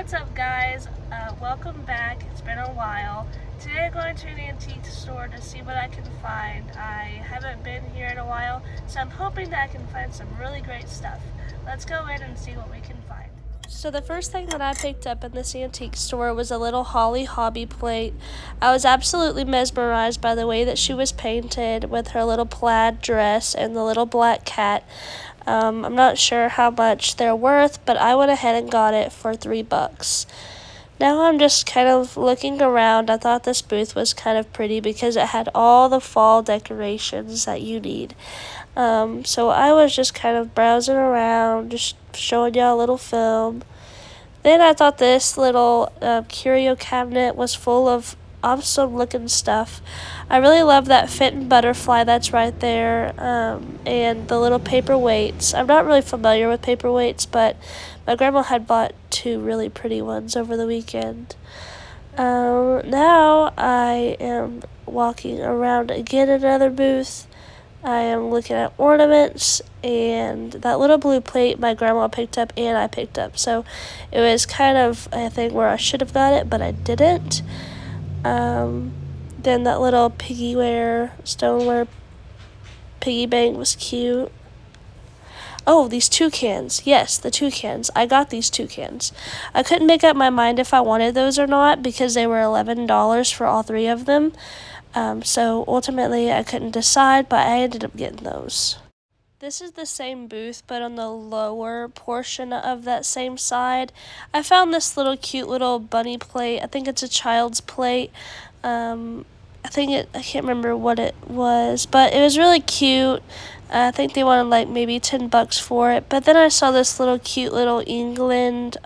What's up, guys? Welcome back. It's been a while. Today I'm going to an antique store to see what I can find. I haven't been here in a while, so I'm hoping that I can find some really great stuff. Let's go in and see what we can find. So the first thing that I picked up in this antique store was a little Holly hobby plate. I was absolutely mesmerized by the way that she was painted with her little plaid dress and the little black cat. I'm not sure how much they're worth, but I went ahead and got it for $3. Now I'm just kind of looking around. I thought this booth was kind of pretty because it had all the fall decorations that you need. So I was just kind of browsing around, just showing y'all a little film. Then I thought this little curio cabinet was full of awesome looking stuff. I really love that Fenton butterfly that's right there, and the little paperweights. I'm not really familiar with paperweights, but my grandma had bought two really pretty ones over the weekend. Now I am walking around again another booth. I am looking at ornaments, and that little blue plate my grandma picked up and I picked up. So it was kind of a thing where I should have got it, but I didn't. Then that little stoneware piggy bank was cute. Oh, these toucans. Yes, the toucans. I got these toucans. I couldn't make up my mind if I wanted those or not because they were $11 for all three of them. So ultimately I couldn't decide, but I ended up getting those. This is the same booth, but on the lower portion of that same side, I found this little cute little bunny plate. I think it's a child's plate. I can't remember what it was, but it was really cute. I think they wanted like maybe $10 for it. But then I saw this little cute little England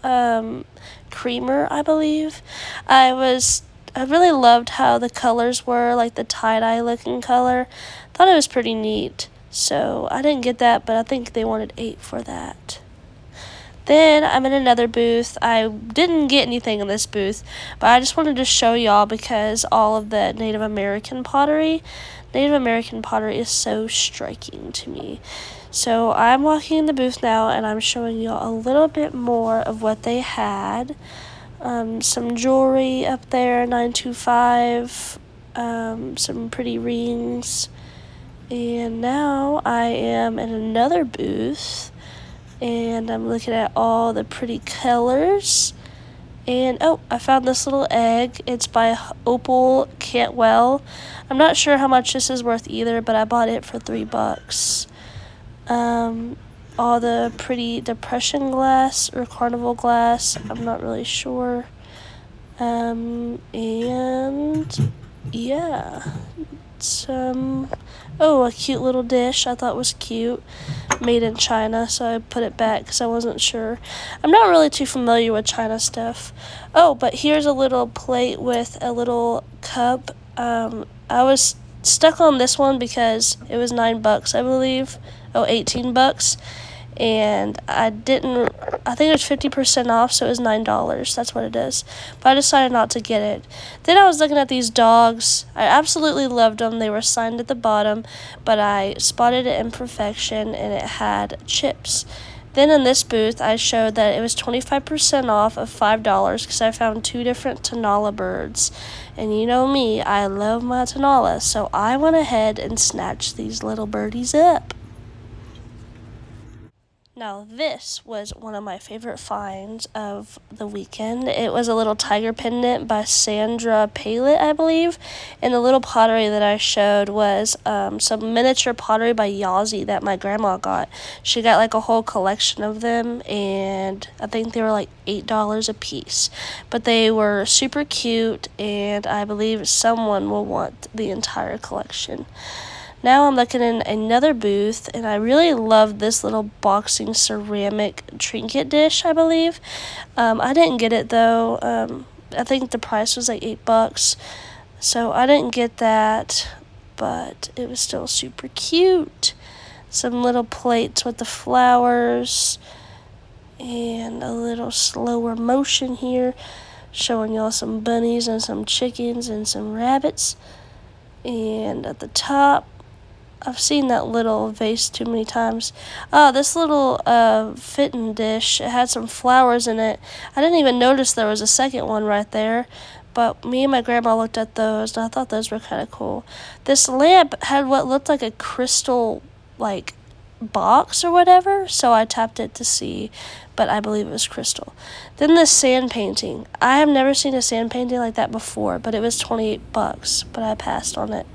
creamer, I believe. I really loved how the colors were, like the tie-dye looking color. Thought it was pretty neat. So I didn't get that, but I think they wanted $8 for that. Then I'm in another booth. I didn't get anything in this booth, but I just wanted to show y'all because all of the Native American pottery is so striking to me. So I'm walking in the booth now, and I'm showing y'all a little bit more of what they had. Some jewelry up there, 925, some pretty rings. And now I am in another booth, and I'm looking at all the pretty colors. And I found this little egg. It's by Opal Cantwell. I'm not sure how much this is worth either, but I bought it for $3. All the pretty depression glass or carnival glass, I'm not really sure. And yeah, a cute little dish I thought was cute, made in China, so I put it back because I wasn't sure. I'm not really too familiar with China stuff. But here's a little plate with a little cup. I was stuck on this one because it was $9, I believe. $18. And I think it was 50% off, so it was $9. That's what it is. But I decided not to get it. Then I was looking at these dogs. I absolutely loved them. They were signed at the bottom, but I spotted an imperfection, and it had chips. Then in this booth, I showed that it was 25% off of $5 because I found two different Tanala birds. And you know me, I love my Tanala, so I went ahead and snatched these little birdies up. Now, this was one of my favorite finds of the weekend. It was a little tiger pendant by Sandra Palet, I believe. And the little pottery that I showed was some miniature pottery by Yazzie that my grandma got. She got like a whole collection of them, and I think they were like $8 a piece. But they were super cute, and I believe someone will want the entire collection. Now I'm looking in another booth, and I really love this little boxing ceramic trinket dish, I believe. I didn't get it, though. I think the price was like $8, so I didn't get that, but it was still super cute. Some little plates with the flowers, and a little slower motion here, showing y'all some bunnies and some chickens and some rabbits. And at the top, I've seen that little vase too many times. This little fitting dish, it had some flowers in it. I didn't even notice there was a second one right there. But me and my grandma looked at those, and I thought those were kind of cool. This lamp had what looked like a crystal, like, box or whatever, so I tapped it to see, but I believe it was crystal. Then the sand painting. I have never seen a sand painting like that before, but it was $28, but I passed on it.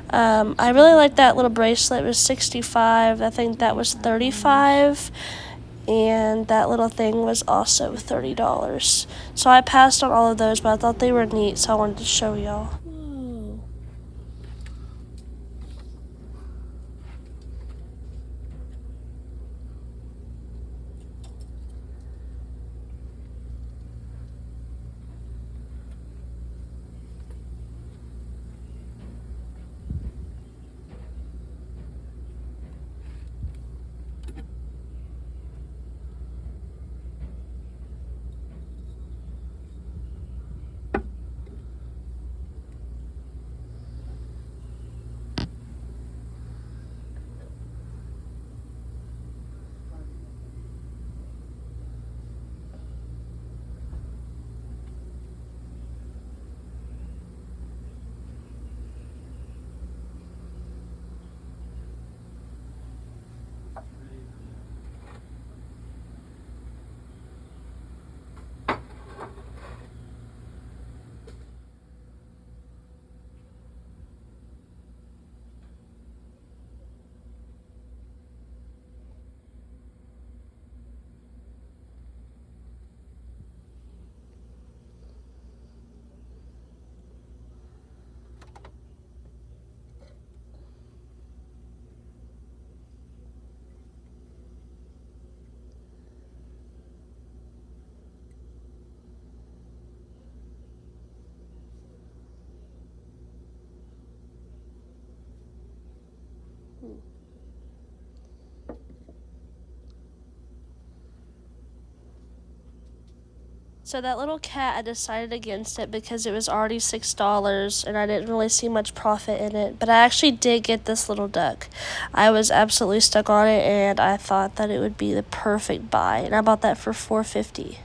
I really like that little bracelet. It was $65. I think that was $35. And that little thing was also $30. So I passed on all of those, but I thought they were neat, so I wanted to show y'all. Whoa. So that little cat, I decided against it because it was already $6 and I didn't really see much profit in it. But I actually did get this little duck. I was absolutely stuck on it and I thought that it would be the perfect buy. And I bought that for $4.50.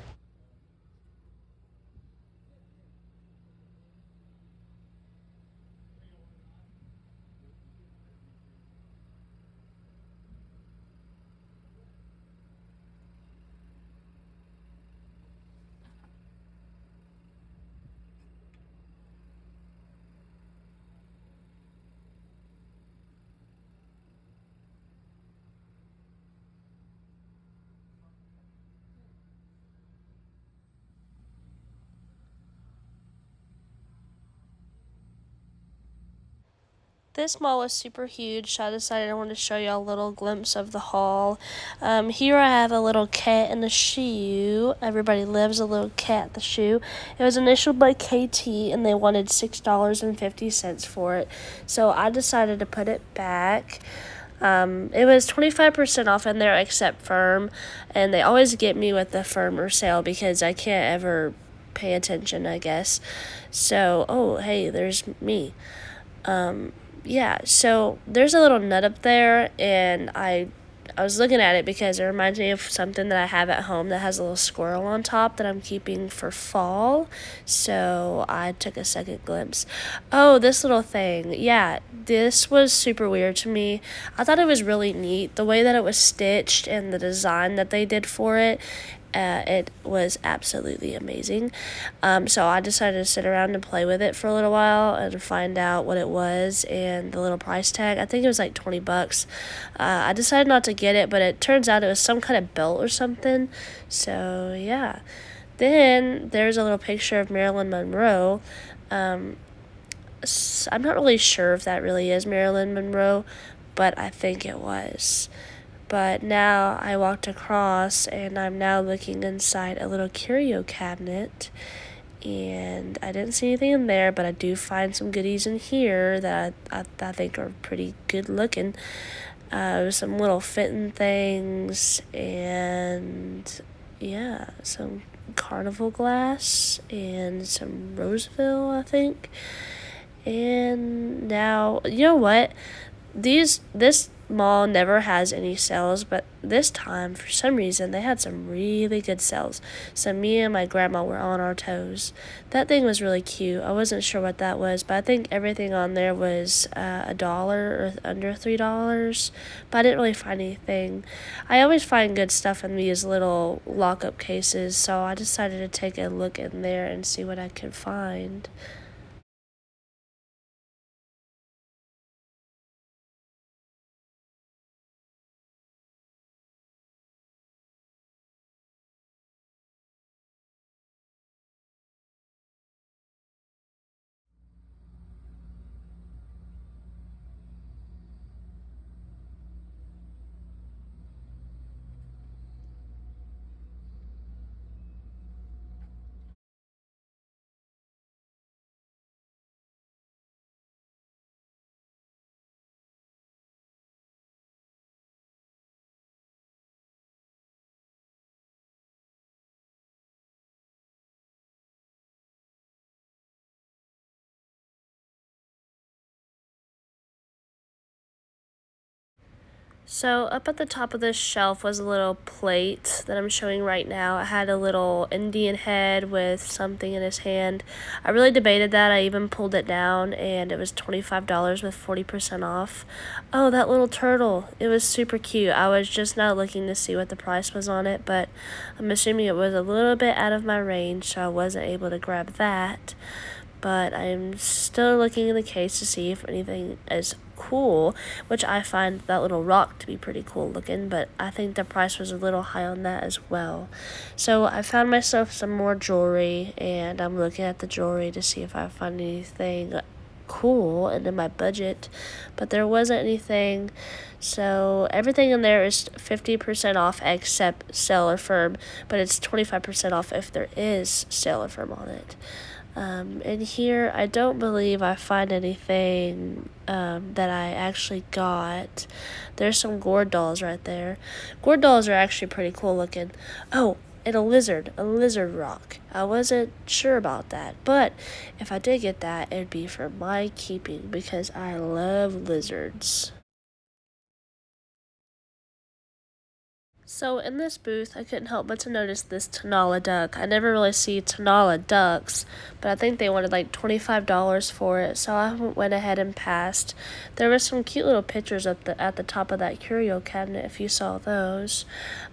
This mall was super huge, so I decided I wanted to show you a little glimpse of the haul. Here I have a little cat in the shoe. Everybody loves a little cat in the shoe. It was initialed by KT, and they wanted $6.50 for it, so I decided to put it back. It was 25% off in there except Firm, and they always get me with the Firmer sale because I can't ever pay attention, I guess. So, oh, hey, there's me. Yeah, so there's a little nut up there, and I was looking at it because it reminds me of something that I have at home that has a little squirrel on top that I'm keeping for fall. So I took a second glimpse. Oh, this little thing. Yeah, this was super weird to me. I thought it was really neat. The way that it was stitched and the design that they did for it. It was absolutely amazing. So I decided to sit around and play with it for a little while and find out what it was and the little price tag. I think it was like $20. I decided not to get it, but it turns out it was some kind of belt or something. So yeah. Then there's a little picture of Marilyn Monroe. I'm not really sure if that really is Marilyn Monroe, but I think it was. But now I walked across and I'm now looking inside a little curio cabinet, and I didn't see anything in there, but I do find some goodies in here that I think are pretty good looking. Some little fitting things, and yeah, some carnival glass and some Roseville, I think. And now, you know what? This mall never has any sales, but this time for some reason they had some really good sales. So me and my grandma were on our toes. That thing was really cute. I wasn't sure what that was, but I think everything on there was $1 or under $3. But I didn't really find anything. I always find good stuff in these little lockup cases, so I decided to take a look in there and see what I could find. So up at the top of this shelf was a little plate that I'm showing right now. It had a little Indian head with something in his hand. I really debated that. I even pulled it down and it was $25 with 40% off. Oh, that little turtle. It was super cute. I was just not looking to see what the price was on it, but I'm assuming it was a little bit out of my range, so I wasn't able to grab that. But I'm still looking in the case to see if anything is cool, which I find that little rock to be pretty cool looking, but I think the price was a little high on that as well. So I found myself some more jewelry, and I'm looking at the jewelry to see if I find anything cool and in my budget, but there wasn't anything. So everything in there is 50% off except Sailor Firm, but it's 25% off if there is Sailor Firm on it. And here, I don't believe I find anything that I actually got. There's some gourd dolls right there. Gourd dolls are actually pretty cool looking. Oh, and a lizard rock. I wasn't sure about that, but if I did get that, it'd be for my keeping because I love lizards. So in this booth, I couldn't help but to notice this Tanala duck. I never really see Tanala ducks, but I think they wanted like $25 for it, so I went ahead and passed. There were some cute little pictures at the top of that curio cabinet if you saw those.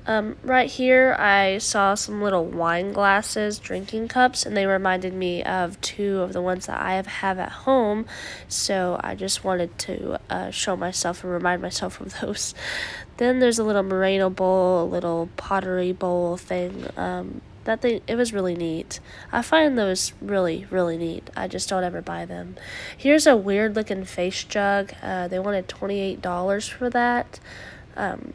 Right here, I saw some little wine glasses, drinking cups, and they reminded me of two of the ones that I have at home, so I just wanted to show myself and remind myself of those. Then there's a little Moreno bowl, a little pottery bowl thing. That thing, it was really neat. I find those really, really neat. I just don't ever buy them. Here's a weird looking face jug. They wanted $28 for that.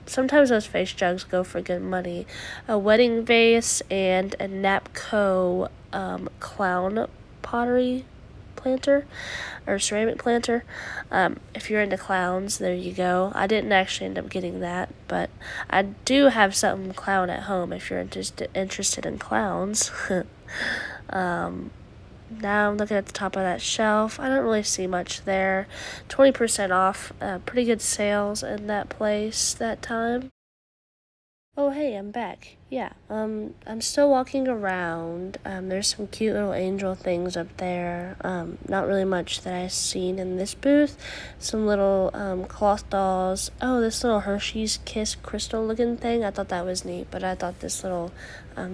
Sometimes those face jugs go for good money. A wedding vase and a Napco clown pottery planter or ceramic planter. If you're into clowns, there you go. I didn't actually end up getting that, but I do have something clown at home if you're interested in clowns. Now I'm looking at the top of that shelf. I don't really see much there. 20% off. Pretty good sales in that place that time. Oh, hey, I'm back. Yeah, I'm still walking around. There's some cute little angel things up there. Not really much that I've seen in this booth. Some little, cloth dolls. Oh, this little Hershey's Kiss crystal looking thing. I thought that was neat, but I thought this little,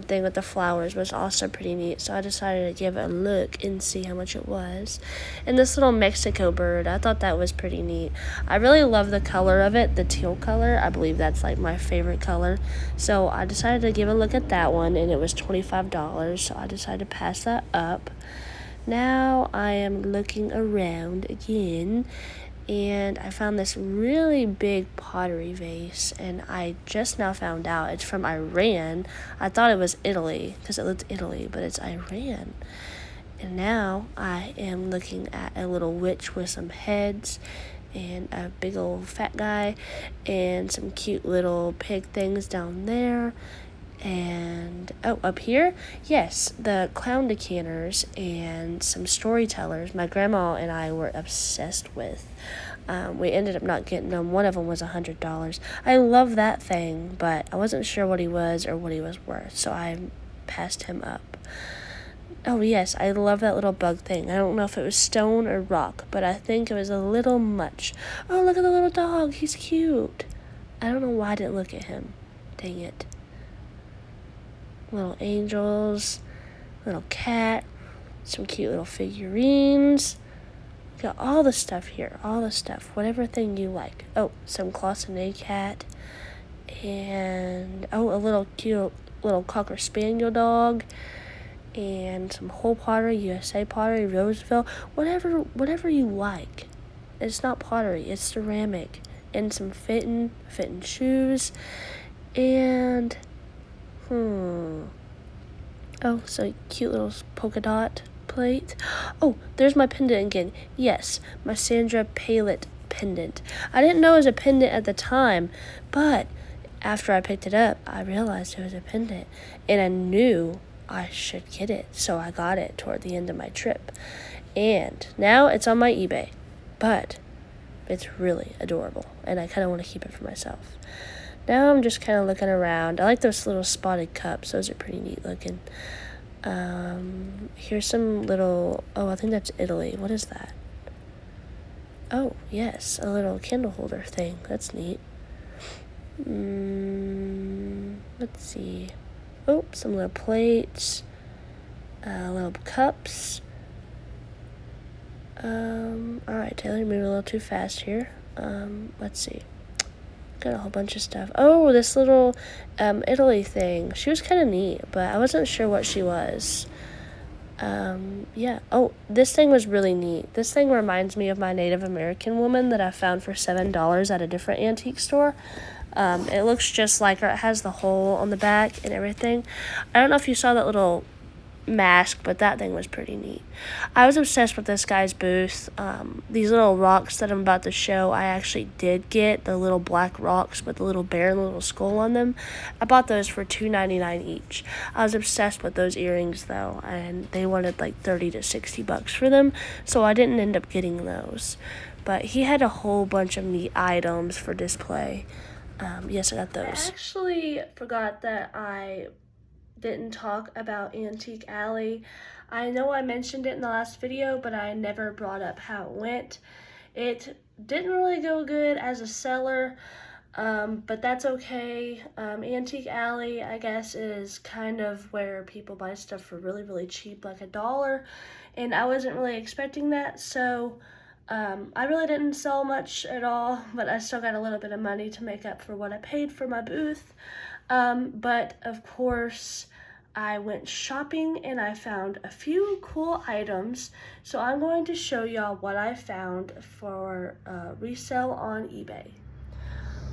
thing with the flowers was also pretty neat, so I decided to give it a look and see how much it was. And this little Mexico bird, I thought that was pretty neat. I really love the color of it, the teal color. I believe that's like my favorite color. So I decided to give a look at that one, and it was $25, so I decided to pass that up. Now I am looking around again, and I found this really big pottery vase, and I just now found out it's from Iran. I thought it was Italy because it looked Italy, but it's Iran. And now I am looking at a little witch with some heads and a big old fat guy and some cute little pig things down there. And oh, up here, yes, the clown decanters and some storytellers my grandma and I were obsessed with. We ended up not getting them. One of them was $100. I love that thing, but I wasn't sure what he was or what he was worth, so I passed him up. Oh, yes, I love that little bug thing. I don't know if it was stone or rock, but I think it was a little much. Oh, look at the little dog. He's cute. I don't know why I didn't look at him. Dang it. Little angels, little cat, some cute little figurines. Got all the stuff here, all the stuff, whatever thing you like. Oh, some Cloisonne cat, and a little cute little Cocker Spaniel dog, and some whole pottery, USA pottery, Roseville, whatever you like. It's not pottery, it's ceramic, and some fitting shoes, and so cute little polka dot plate. Oh, there's my pendant again. Yes, my Sandra Palette pendant. I didn't know it was a pendant at the time, but after I picked it up, I realized it was a pendant, and I knew I should get it, so I got it toward the end of my trip. And now it's on my eBay, but it's really adorable, and I kind of want to keep it for myself. Now I'm just kind of looking around. I like those little spotted cups. Those are pretty neat looking. Here's some little, I think that's Italy. What is that? Oh, yes, a little candle holder thing. That's neat. Let's see. Oh, some little plates. Little cups. Alright, Taylor, you're moving a little too fast here. Let's see. Got a whole bunch of stuff. Oh, this little Italy thing. She was kind of neat, but I wasn't sure what she was. Yeah. Oh, this thing was really neat. This thing reminds me of my Native American woman that I found for $7 at a different antique store. It looks just like her. It has the hole on the back and everything. I don't know if you saw that little mask, but that thing was pretty neat. I was obsessed with this guy's booth. These little rocks that I'm about to show, I actually did get the little black rocks with the little bear and the little skull on them. I bought those for $2.99 each. I was obsessed with those earrings though, and they wanted like $30 to $60 for them, so I didn't end up getting those. But he had a whole bunch of neat items for display. Yes, I got those. I actually forgot that I didn't talk about Antique Alley. I know I mentioned it in the last video, but I never brought up how it went. It didn't really go good as a seller, but that's okay. Antique Alley, I guess, is kind of where people buy stuff for really, really cheap, like $1, and I wasn't really expecting that, so I really didn't sell much at all, but I still got a little bit of money to make up for what I paid for my booth. But of course, I went shopping and I found a few cool items. So I'm going to show y'all what I found for resale on eBay.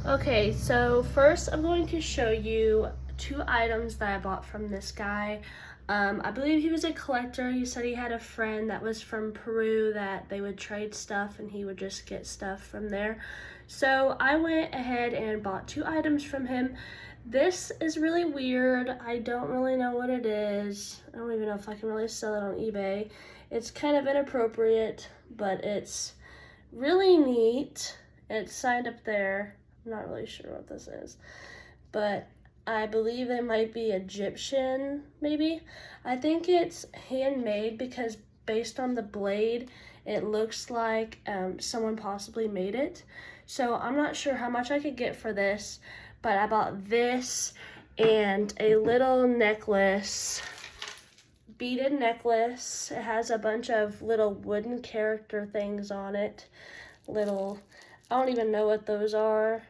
Okay, so first I'm going to show you 2 items that I bought from this guy. I believe he was a collector. He said he had a friend that was from Peru that they would trade stuff and he would just get stuff from there. So I went ahead and bought 2 items from him. This is really weird. I don't really know what it is. I don't even know if I can really sell it on eBay. It's kind of inappropriate, but it's really neat. It's signed up there. I'm not really sure what this is, but I believe they might be Egyptian, maybe. I think it's handmade because based on the blade, it looks like someone possibly made it. So I'm not sure how much I could get for this, but I bought this and a little necklace, beaded necklace. It has a bunch of little wooden character things on it. I don't even know what those are.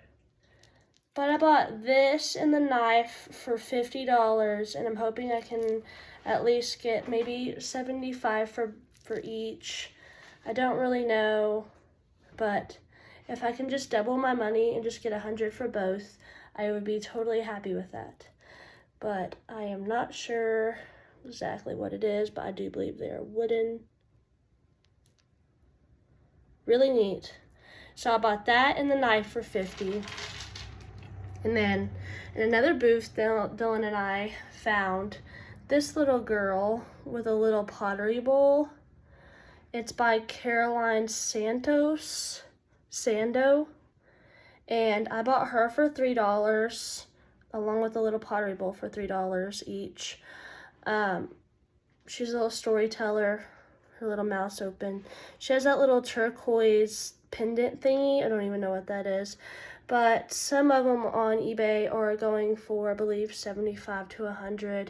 But I bought this and the knife for $50, and I'm hoping I can at least get maybe $75 for each. I don't really know, but if I can just double my money and just get $100 for both, I would be totally happy with that. But I am not sure exactly what it is, but I do believe they are wooden. Really neat. So I bought that and the knife for $50. And then in another booth, Dylan and I found this little girl with a little pottery bowl. It's by Caroline Santos. Sando, and I bought her for $3, along with a little pottery bowl for $3 each. She's a little storyteller. Her little mouth's open. She has that little turquoise pendant thingy. I don't even know what that is. But some of them on eBay are going for, I believe, $75 to $100.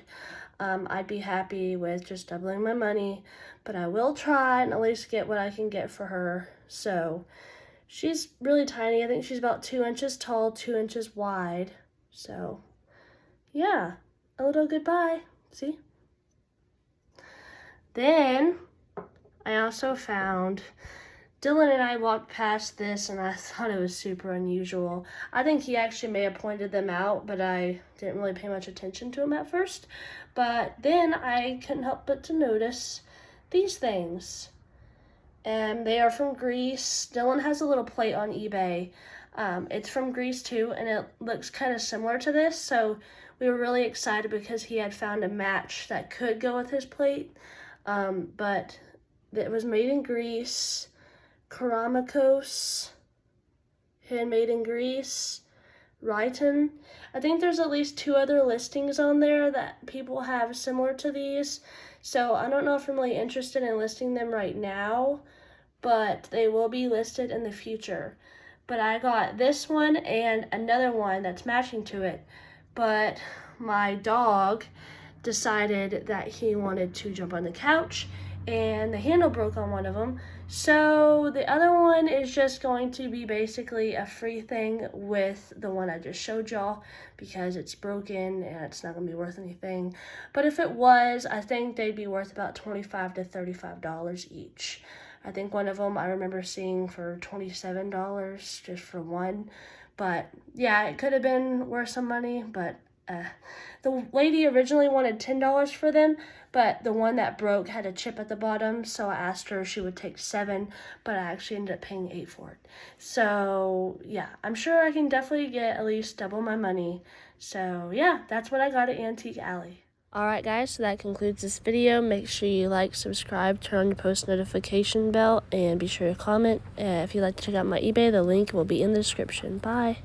I'd be happy with just doubling my money, but I will try and at least get what I can get for her. So she's really tiny. I think she's about 2 inches tall, 2 inches wide. So yeah, a little goodbye. See? Then I also found, Dylan and I walked past this and I thought it was super unusual. I think he actually may have pointed them out, but I didn't really pay much attention to them at first. But then I couldn't help but to notice these things. And they are from Greece. Dylan has a little plate on eBay. It's from Greece too, and it looks kind of similar to this. So we were really excited because he had found a match that could go with his plate. But it was made in Greece. Keramikos, handmade in Greece, Rhyton. I think there's at least 2 other listings on there that people have similar to these. So I don't know if I'm really interested in listing them right now, but they will be listed in the future. But I got this one and another one that's matching to it. But my dog decided that he wanted to jump on the couch and the handle broke on one of them. So the other one is just going to be basically a free thing with the one I just showed y'all because it's broken and it's not going to be worth anything. But if it was, I think they'd be worth about $25 to $35 each. I think one of them I remember seeing for $27 just for one. But yeah, it could have been worth some money, but the lady originally wanted $10 for them, but the one that broke had a chip at the bottom, so I asked her if she would take $7, but I actually ended up paying $8 for it. So yeah, I'm sure I can definitely get at least double my money. So yeah, that's what I got at Antique Alley. Alright guys, so that concludes this video. Make sure you like, subscribe, turn on your post notification bell, and be sure to comment. If you'd like to check out my eBay, the link will be in the description. Bye!